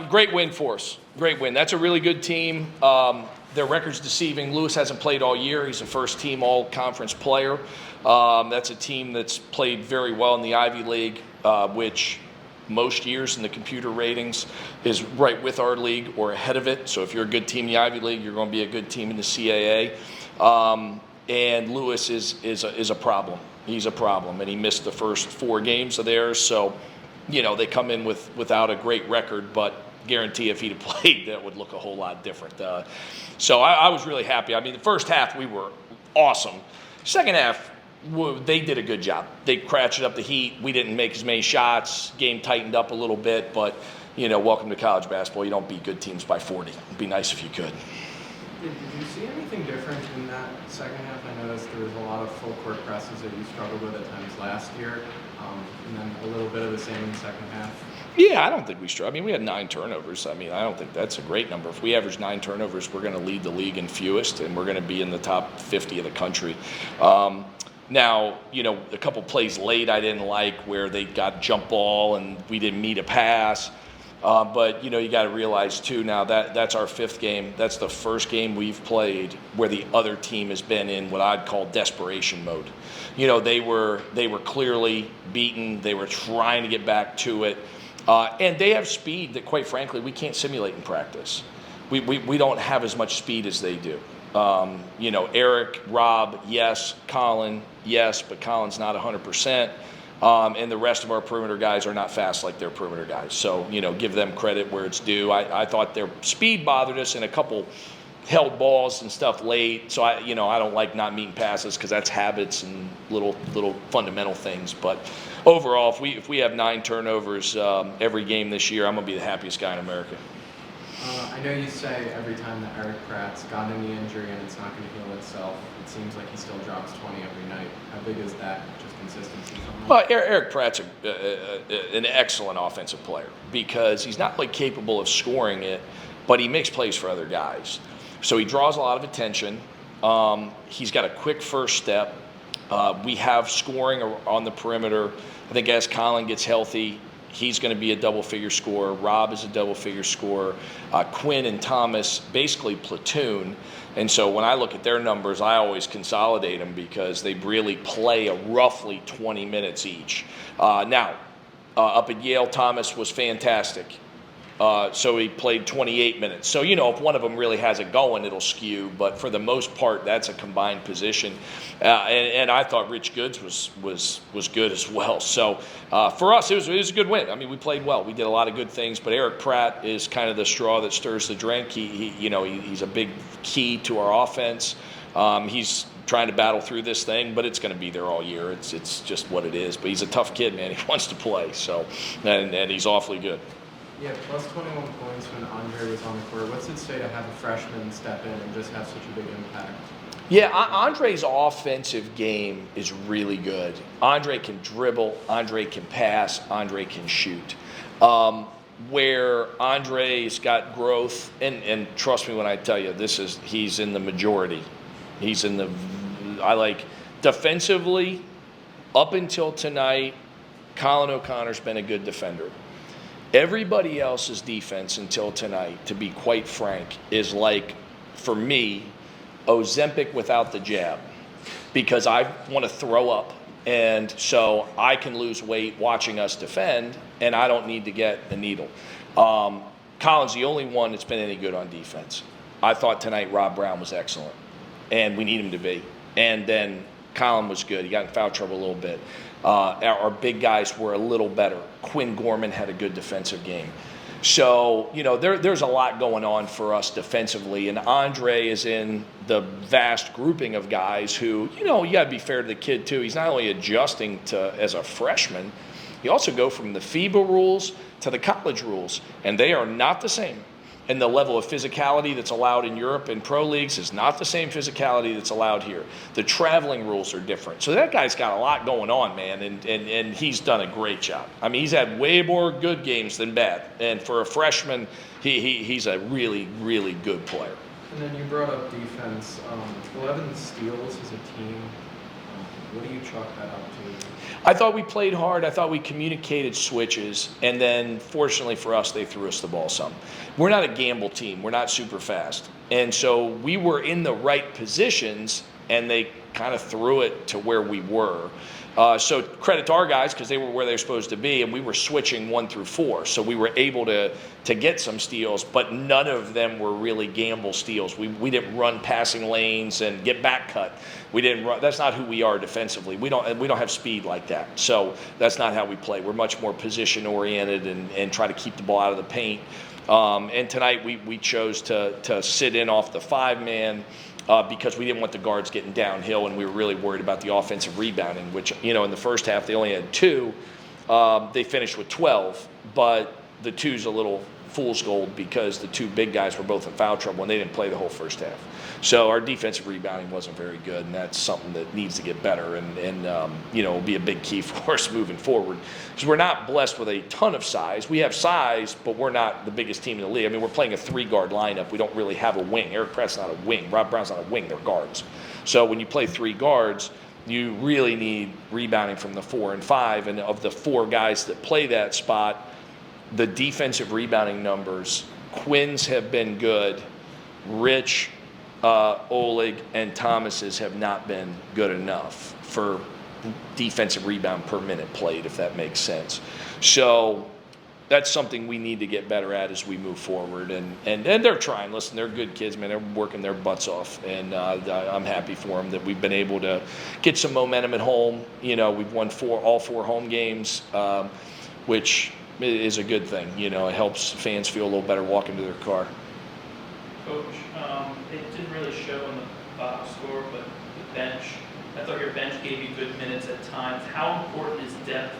Great win for us. Great win. That's a really good team. Their record's deceiving. Lewis hasn't played all year. He's a first-team all-conference player. That's a team that's played very well in the Ivy League, which most years in the computer ratings is right with our league or ahead of it. So if you're a good team in the Ivy League, you're going to be a good team in the CAA. And Lewis is a problem. He's a problem, and he missed the first 4 games of theirs. So, they come in without a great record, but guarantee if he'd have played, that would look a whole lot different. So I was really happy. I mean, the first half we were awesome. Second half, they did a good job. They ratcheted up the heat. We didn't make as many shots. Game tightened up a little bit, but welcome to college basketball. You don't beat good teams by 40. It'd be nice if you could. Did you see anything different in that second half? I noticed there was a lot of full court presses that you struggled with at times last year, and then a little bit of the same in the second half. Yeah, I don't think we struggled. I mean, we had 9 turnovers. I mean, I don't think that's a great number. If we average 9 turnovers, we're going to lead the league in fewest, and we're going to be in the top 50 of the country. Now, a couple plays late I didn't like where they got jump ball and we didn't meet a pass. But, you got to realize, too, now that's our 5th game. That's the first game we've played where the other team has been in what I'd call desperation mode. They were clearly beaten. They were trying to get back to it. And they have speed that, quite frankly, we can't simulate in practice. We don't have as much speed as they do. Eric, Rob, yes. Colin, yes, but Colin's not 100%. And the rest of our perimeter guys are not fast like their perimeter guys. So, give them credit where it's due. I thought their speed bothered us in a couple held balls and stuff late. So, I don't like not meeting passes because that's habits and little fundamental things. But overall, if we have 9 turnovers every game this year, I'm going to be the happiest guy in America. I know you say every time that Eric Pratt's got any injury and it's not going to heal itself, it seems like he still drops 20 every night. How big is that, just consistency? Well, Eric Pratt's an excellent offensive player because he's not capable of scoring it, but he makes plays for other guys. So he draws a lot of attention. He's got a quick first step. We have scoring on the perimeter. I think as Colin gets healthy, he's going to be a double-figure scorer. Rob is a double-figure scorer. Quinn and Thomas basically platoon. And so when I look at their numbers, I always consolidate them because they really play a roughly 20 minutes each. Now, up at Yale, Thomas was fantastic. So he played 28 minutes. So, if one of them really has it going, it'll skew. But for the most part, that's a combined position. And I thought Rich Goods was good as well. So for us, it was a good win. I mean, we played well. We did a lot of good things. But Eric Pratt is kind of the straw that stirs the drink. He's a big key to our offense. He's trying to battle through this thing, but it's going to be there all year. It's just what it is. But he's a tough kid, man. He wants to play. So and he's awfully good. Yeah, plus 21 points when Andre was on the court. What's it say to have a freshman step in and just have such a big impact? Yeah, Andre's offensive game is really good. Andre can dribble, Andre can pass, Andre can shoot. Where Andre's got growth, and trust me when I tell you, he's in the majority. Defensively, up until tonight, Colin O'Connor's been a good defender. Everybody else's defense until tonight, to be quite frank, is for me, Ozempic without the jab. Because I want to throw up. And so I can lose weight watching us defend, and I don't need to get the needle. Colin's the only one that's been any good on defense. I thought tonight Rob Brown was excellent, and we need him to be. And then Colin was good. He got in foul trouble a little bit. Our big guys were a little better. Quinn Gorman had a good defensive game. So, there's a lot going on for us defensively, and Andre is in the vast grouping of guys who, you got to be fair to the kid, too. He's not only adjusting as a freshman, he also go from the FIBA rules to the college rules, and they are not the same. And the level of physicality that's allowed in Europe and pro leagues is not the same physicality that's allowed here. The traveling rules are different. So that guy's got a lot going on, man, and he's done a great job. I mean, he's had way more good games than bad. And for a freshman, he's a really, really good player. And then you brought up defense. 11 steals as a team. What do you chalk that up to? I thought we played hard. I thought we communicated switches, and then fortunately for us, they threw us the ball some. We're not a gamble team. We're not super fast. And so we were in the right positions, and they kind of threw it to where we were. So credit to our guys because they were where they were supposed to be, and we were switching 1 through 4. So we were able to get some steals, but none of them were really gamble steals. We didn't run passing lanes and get back cut. We didn't run. That's not who we are defensively. We don't have speed like that. So that's not how we play. We're much more position oriented and try to keep the ball out of the paint. And tonight we chose to sit in off the 5-man. Because we didn't want the guards getting downhill, and we were really worried about the offensive rebounding, which, in the first half they only had 2. They finished with 12, but the 2's a little fool's gold because the 2 big guys were both in foul trouble, and they didn't play the whole first half. So our defensive rebounding wasn't very good, and that's something that needs to get better and will be a big key for us moving forward. Because we're not blessed with a ton of size. We have size, but we're not the biggest team in the league. I mean, we're playing a 3-guard lineup. We don't really have a wing. Eric Pratt's not a wing. Rob Brown's not a wing. They're guards. So when you play 3 guards, you really need rebounding from the 4 and 5. And of the 4 guys that play that spot, the defensive rebounding numbers, Quinn's have been good. Rich, Oleg, and Thomas's have not been good enough for defensive rebound per minute played, if that makes sense. So that's something we need to get better at as we move forward. And they're trying. Listen, they're good kids, man. They're working their butts off. And I'm happy for them that we've been able to get some momentum at home. We've won all 4 home games, which is a good thing. It helps fans feel a little better walking to their car. Coach, it didn't really show in the box score, but the bench, I thought your bench gave you good minutes at times. How important is depth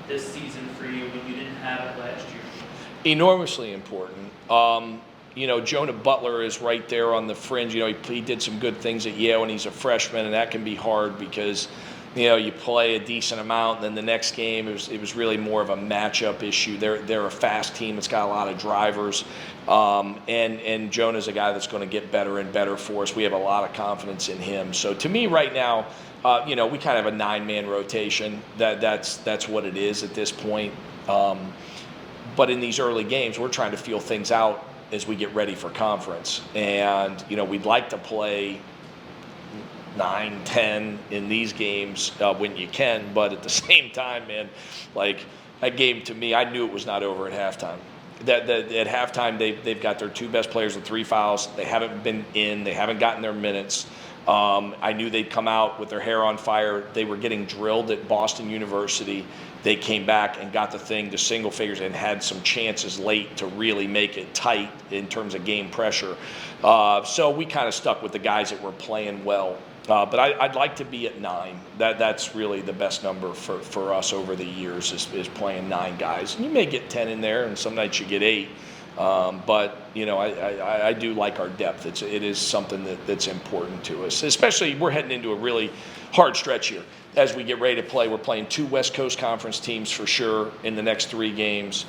this season for you when you didn't have it last year? Enormously important. Jonah Butler is right there on the fringe. He did some good things at Yale, and he's a freshman, and that can be hard because you play a decent amount, and then the next game it was really more of a matchup issue. They're a fast team. It's got a lot of drivers, and Jonah's a guy that's going to get better and better for us. We have a lot of confidence in him. So to me right now, we kind of have a 9-man rotation. That's what it is at this point. But in these early games, we're trying to feel things out as we get ready for conference, and we'd like to play 9, 10 in these games when you can, but at the same time, man, like that game to me, I knew it was not over at halftime. That at halftime they've got their 2 best players with 3 fouls. They haven't been in. They haven't gotten their minutes. I knew they'd come out with their hair on fire. They were getting drilled at Boston University. They came back and got the thing to single figures and had some chances late to really make it tight in terms of game pressure. So we kind of stuck with the guys that were playing well. But I'd like to be at 9. That's really the best number for us over the years is playing 9 guys. And you may get 10 in there, and some nights you get 8. But I do like our depth. It is something that's important to us. Especially we're heading into a really hard stretch here as we get ready to play. We're playing 2 West Coast Conference teams for sure in the next 3 games.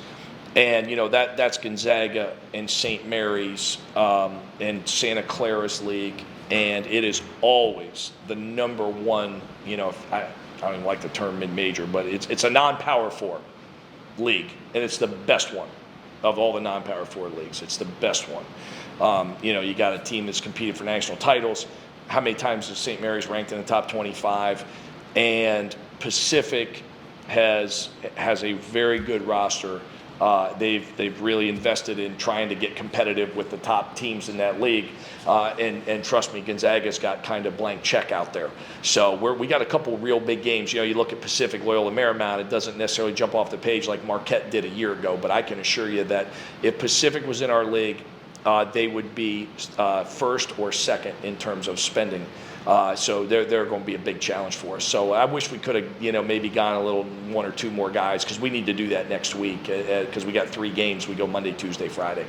And that's Gonzaga and St. Mary's and Santa Clara's league. And it is always the number 1, I don't even like the term mid-major, but it's a non-Power 4 league, and it's the best one of all the non-Power 4 leagues. It's the best one. You got a team that's competed for national titles. How many times is St. Mary's ranked in the top 25? And Pacific has a very good roster. They've really invested in trying to get competitive with the top teams in that league, and trust me, Gonzaga's got kind of blank check out there. So we got a couple real big games. You look at Pacific, Loyola Marymount, it doesn't necessarily jump off the page like Marquette did a year ago, but I can assure you that if Pacific was in our league, they would be first or second in terms of spending. So they're going to be a big challenge for us. So I wish we could have, maybe gone a little 1 or 2 more guys because we need to do that next week because we got 3 games. We go Monday, Tuesday, Friday.